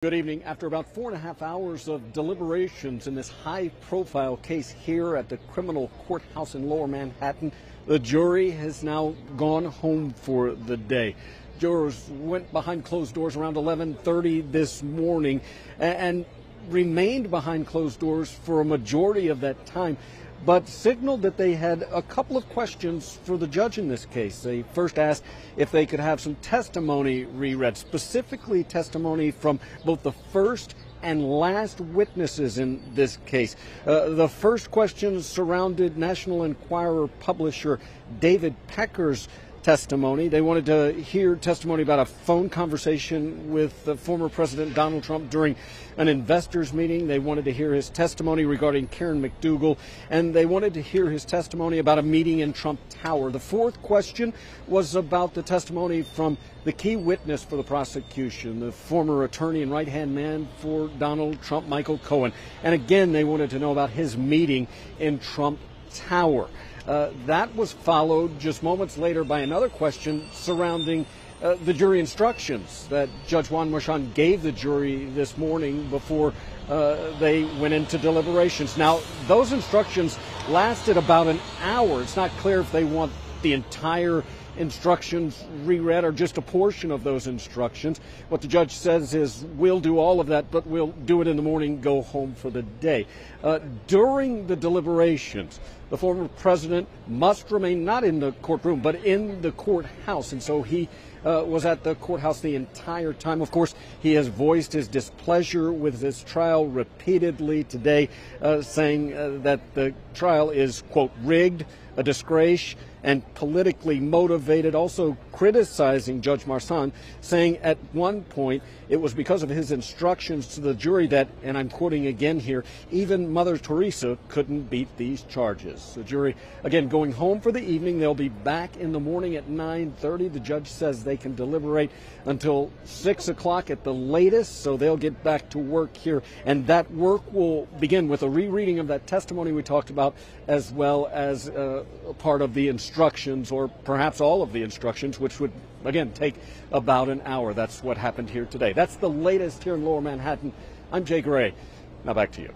Good evening. After about 4.5 hours of deliberations in this high-profile case here at the criminal courthouse in Lower Manhattan, the jury has now gone home for the day. Jurors went behind closed doors around 11:30 this morning and remained behind closed doors for a majority of that time, but signaled that they had a couple of questions for the judge in this case. They first asked if they could have some testimony reread, specifically testimony from both the first and last witnesses in this case. The first question surrounded National Enquirer publisher David Pecker's testimony. They wanted to hear testimony about a phone conversation with former President Donald Trump during an investors meeting. They wanted to hear his testimony regarding Karen McDougal, and they wanted to hear his testimony about a meeting in Trump Tower. The fourth question was about the testimony from the key witness for the prosecution, the former attorney and right-hand man for Donald Trump, Michael Cohen. And again, they wanted to know about his meeting in Trump Tower. That was followed just moments later by another question surrounding the jury instructions that Judge Juan Merchan gave the jury this morning before they went into deliberations. Now, those instructions lasted about an hour. It's not clear if they want the entire instructions reread or just a portion of those instructions. What the judge says is, we'll do all of that, but we'll do it in the morning, go home for the day. During the deliberations, the former president must remain not in the courtroom, but in the courthouse. And so he was at the courthouse the entire time. Of course, he has voiced his displeasure with this trial repeatedly today, saying that the trial is, quote, rigged, a disgrace, and politically motivated, also criticizing Judge Merchan, saying at one point it was because of his instructions to the jury that, and I'm quoting again here, even Mother Teresa couldn't beat these charges. The jury, again, going home for the evening. They'll be back in the morning at 9:30. The judge says they can deliberate until 6 o'clock at the latest, so they'll get back to work here. And that work will begin with a rereading of that testimony we talked about, as well as a part of the instructions, or perhaps all of the instructions, which would, again, take about an hour. That's what happened here today. That's the latest here in Lower Manhattan. I'm Jay Gray. Now back to you.